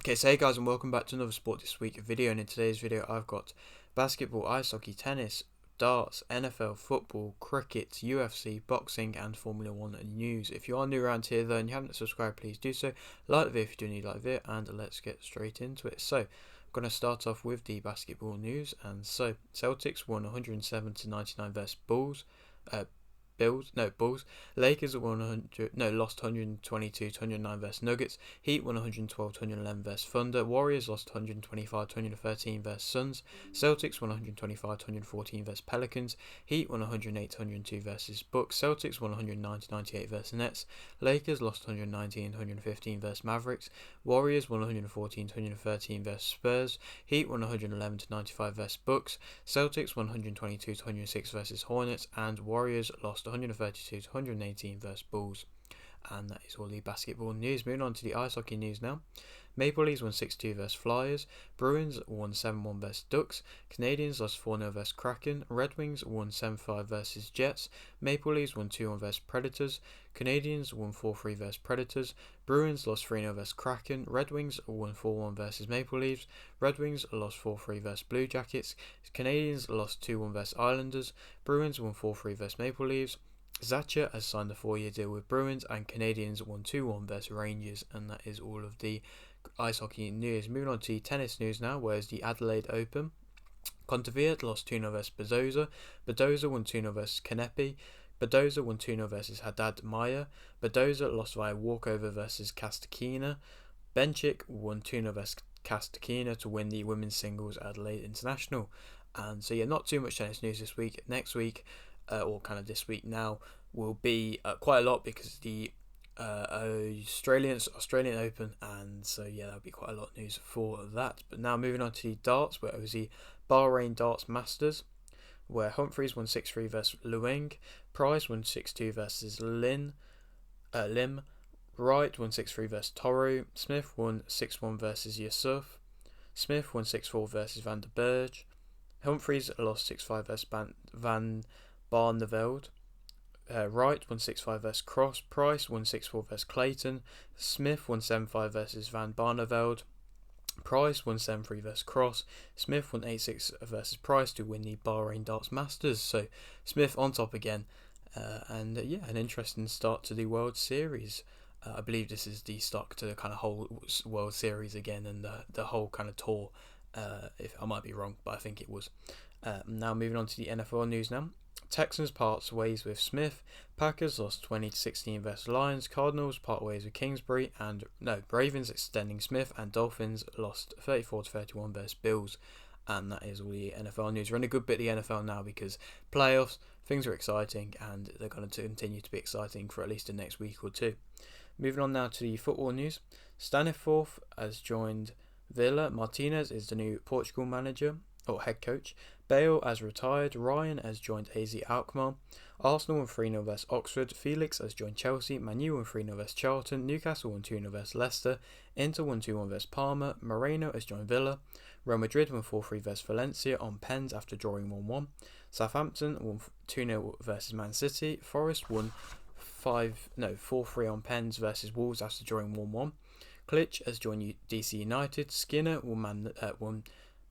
Okay, so hey guys, and welcome back to another Sport This Week video. And in today's video I've got basketball, ice hockey, tennis, darts, NFL, football, cricket, UFC, boxing and Formula 1 news. If you are new around here though and you haven't subscribed, please do so. Like the video if you do need like the video, and let's get straight into it. So I'm going to start off with the basketball news. And so Celtics won 107-99 versus Bulls. Bulls. Lakers lost 122-109 versus Nuggets. Heat won 112-111 versus Thunder. Warriors lost 125-113 versus Suns. Celtics won 125-114 versus Pelicans. Heat won 108-102 versus Bucks. Celtics won 109-98 versus Nets. Lakers lost 119-115 versus Mavericks. Warriors won 114-113 versus Spurs. Heat won 111-95 versus Bucks. Celtics won 122-106 versus Hornets, and Warriors lost 132-118 versus Bulls. And that is all the basketball news. Moving on to the ice hockey news now. Maple Leafs won 6-2 versus Flyers. Bruins won 7-1 versus Ducks. Canadiens lost 4-0 versus Kraken. Red Wings won 7-5 versus Jets. Maple Leafs won 2-1 versus Predators. Canadiens won 4-3 versus Predators. Bruins lost 3-0 versus Kraken. Red Wings won 4-1 versus Maple Leafs. Red Wings lost 4-3 versus Blue Jackets. Canadiens lost 2-1 versus Islanders. Bruins won 4-3 versus Maple Leafs. Zacha has signed a 4-year deal with Bruins, and Canadiens won 2-1 versus Rangers. And that is all of the ice hockey news. Moving on to tennis news now, where's the Adelaide Open. Kontaveit lost 2-0 versus Badoza. Badoza won 2-0 versus Kanepi. Badoza won 2-0 versus Haddad Maia. Badoza lost via walkover versus Kastakina. Benchik won 2-0 versus Kastakina to win the women's singles Adelaide International. And so not too much tennis news this week. Next week, or kind of this week now, will be quite a lot because the Australian Open, and so that'll be quite a lot of news for that. But now moving on to the darts, where it was the Bahrain Darts Masters, where Humphries won 6-3 versus Lueng. Price won 6-2 versus Lim. Wright won 6-3 versus Toru. Smith won 6-1 versus Yusuf. Smith won 6-4 versus Van der Berg. Humphries lost 6-5 versus Van Barneveld. Wright won 6-5 versus Cross. Price won 6-4 versus Clayton. Smith won 7-5 versus Van Barneveld. Price won 7-3 versus Cross. Smith won 8-6 versus Price to win the Bahrain Darts Masters. So Smith on top again, and an interesting start to the World Series. I believe this is the start to the kind of whole World Series again, and the whole kind of tour. If I might be wrong, but I think it was. Now moving on to the NFL news now. Texans parts ways with Smith. Packers lost 20-16 versus Lions. Cardinals part ways with Kingsbury. Ravens extending Smith, and Dolphins lost 34-31 versus Bills. And that is all the NFL news. We're in a good bit of the NFL now because playoffs, things are exciting, and they're going to continue to be exciting for at least the next week or two. Moving on now to the football news. Staniforth has joined Villa. Martinez is the new Portugal manager or head coach. Bale has retired. Ryan has joined AZ Alkmaar. Arsenal won 3-0 versus Oxford. Felix has joined Chelsea. Manu won 3-0 versus Charlton. Newcastle won 2-0 versus Leicester. Inter won 2-1 versus Parma. Moreno has joined Villa. Real Madrid won 4-3 versus Valencia on pens after drawing 1-1. Southampton won 2-0 versus Man City. Forest won 4-3 on pens versus Wolves after drawing 1-1. Klitsch has joined DC United. Skinner won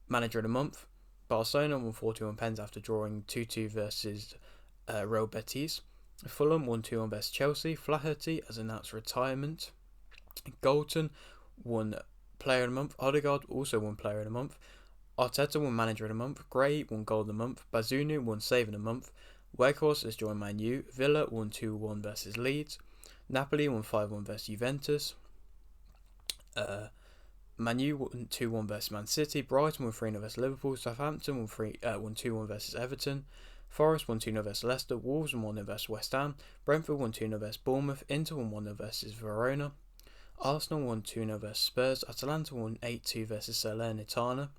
Manager of the Month. Barcelona won 4-2 on pens after drawing 2-2 versus Real Betis. Fulham won 2-1 versus Chelsea. Flaherty has announced retirement. Galton won Player of the Month. Odegaard also won Player of the Month. Arteta won Manager of the Month. Gray won Goal of the Month. Bazunu won Save of the Month. Weghorst has joined Man U. Villa won 2-1 versus Leeds. Napoli won 5-1 versus Juventus. Man U won 2-1 versus Man City. Brighton won 3-0 versus Liverpool. Southampton won 2-1 versus Everton. Forest won 2-0 versus Leicester. Wolves won 1-0 versus West Ham. Brentford won 2-0 versus Bournemouth. Inter won 1-0 versus Verona. Arsenal won 2-0 versus Spurs. Atalanta won 8-2 versus Salernitana.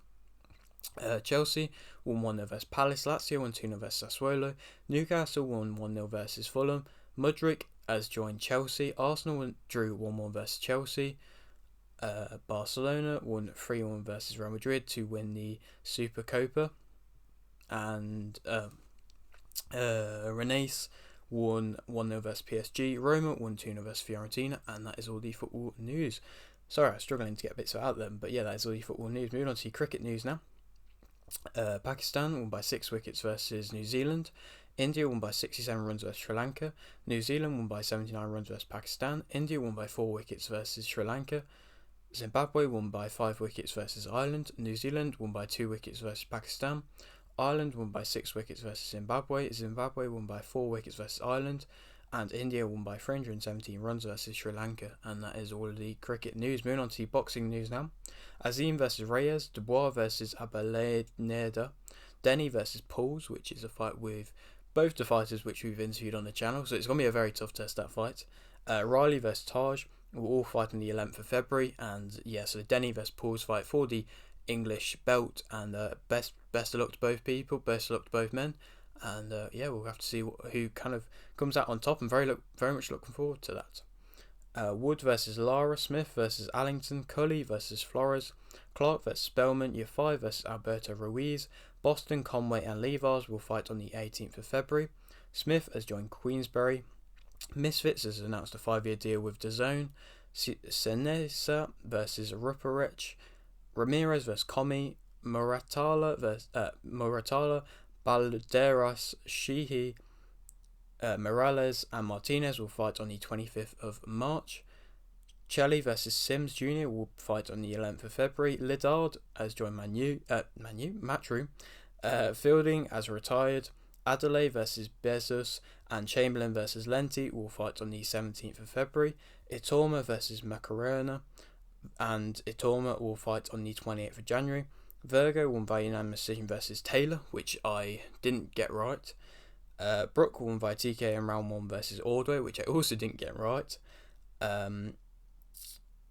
Chelsea won 1-0 versus Palace. Lazio won 2-0 versus Sassuolo. Newcastle won 1-0 versus Fulham. Mudryk has joined Chelsea. Arsenal drew 1-1 versus Chelsea. Barcelona won 3-1 versus Real Madrid to win the Supercopa, and Rennes won 1-0 versus PSG. Roma won 2-0 versus Fiorentina, and that is all the football news. Sorry, I'm struggling to get bits out of them, but yeah, that is all your football news. Moving on to your cricket news now. Pakistan won by 6 wickets versus New Zealand. India won by 67 runs versus Sri Lanka. New Zealand won by 79 runs versus Pakistan. India won by 4 wickets versus Sri Lanka. Zimbabwe won by 5 wickets versus Ireland. New Zealand won by 2 wickets versus Pakistan. Ireland won by 6 wickets versus Zimbabwe. Zimbabwe won by 4 wickets versus Ireland. And India won by 317 runs versus Sri Lanka. And that is all of the cricket news. Moving on to the boxing news now. Azim versus Reyes. Dubois versus Abelaneda. Denny versus Pauls, which is a fight with both the fighters which we've interviewed on the channel. So it's going to be a very tough test, that fight. Riley versus Taj will all fight on the 11th of February. And yeah, so Denny versus Pauls fight for the English belt. And best of luck to both people. Best of luck to both men. And yeah, we'll have to see who kind of comes out on top. I'm very much looking forward to that. Wood versus Lara, Smith versus Allington, Cully versus Flores, Clark versus Spellman, Year 5 versus Alberto Ruiz, Boston, Conway and Levars will fight on the 18th of February. Smith has joined Queensberry. Misfits has announced a 5-year deal with DAZN. Senesa versus Ruparech, Ramirez versus Comi, Moratala versus Balderas, Sheehy, Morales and Martinez will fight on the 25th of March. Chelly versus Sims Jr. will fight on the 11th of February. Lidard has joined Matchroom. Fielding has retired. Adelaide versus Bezos and Chamberlain versus Lenti will fight on the 17th of February. Itorma versus Macarena and Itorma will fight on the 28th of January. Virgo won by unanimous decision versus Taylor, which I didn't get right. Brook won by TK in round 1 versus Ordway, which I also didn't get right.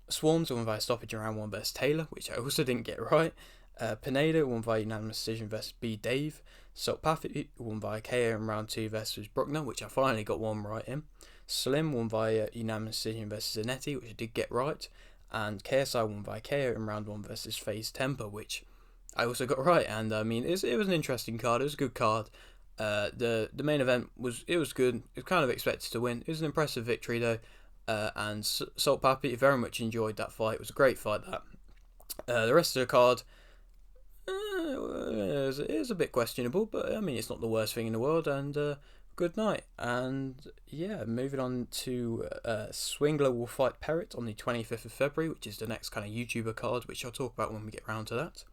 Swarms won by stoppage in round 1 versus Taylor, which I also didn't get right. Pineda won by unanimous decision versus B. Dave. Sotpathi won by KO in round 2 versus Bruckner, which I finally got one right in. Slim won by unanimous decision versus Zanetti, which I did get right. And KSI won by KO in round 1 versus FaZe Temper, which I also got right. And I mean, it was an interesting card. It was a good card. The main event was good. It was kind of expected to win. It was an impressive victory though. And Sotpathi very much enjoyed that fight. It was a great fight. That the rest of the card is a bit questionable, but I mean it's not the worst thing in the world. And good night. And yeah, moving on to Swingler will fight Perrott on the 25th of February, which is the next kind of YouTuber card, which I'll talk about when we get round to that.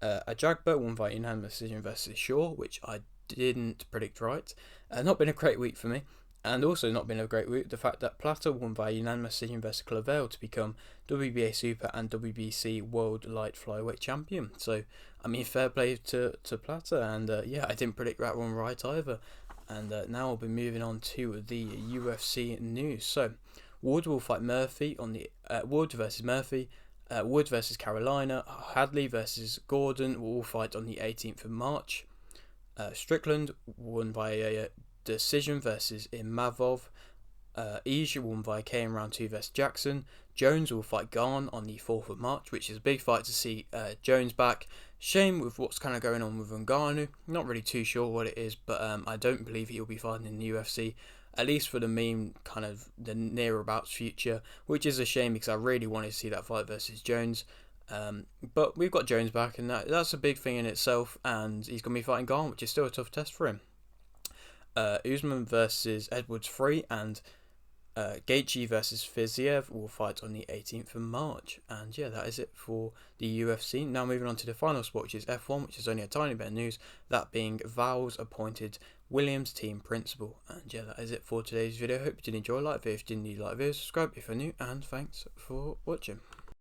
Ajagba won by unanimous decision versus Shaw, which I didn't predict right. Not been a great week for me. And also not been a great week, the fact that Plata won by unanimous decision versus Clavel to become WBA Super and WBC World Light Flyweight Champion. So, I mean, fair play to Plata. And yeah, I didn't predict that one right either. And now I'll be moving on to the UFC news. So, Wood will fight Murphy on the Wood versus Murphy. Wood versus Carolina. Hadley versus Gordon will all fight on the 18th of March. Strickland won by a decision versus Imavov. Ige won by K in round 2 versus Jackson. Jones will fight Garn on the 4th of March, which is a big fight to see Jones back. Shame with what's kind of going on with Ngannou. Not really too sure what it is, but I don't believe he'll be fighting in the UFC, at least for the kind of the near-abouts future, which is a shame because I really wanted to see that fight versus Jones. But we've got Jones back, and that's a big thing in itself, and he's going to be fighting Garn, which is still a tough test for him. Usman versus Edwards 3 and Gaethje versus Fiziev will fight on the 18th of March. And yeah, that is it for the UFC. Now moving on to the final sport, which is F1, which is only a tiny bit of news, that being Vowles appointed Williams team principal. And yeah, that is it for today's video. Hope you did enjoy. Like the video if you didn't, like the video, subscribe if you're new, and thanks for watching.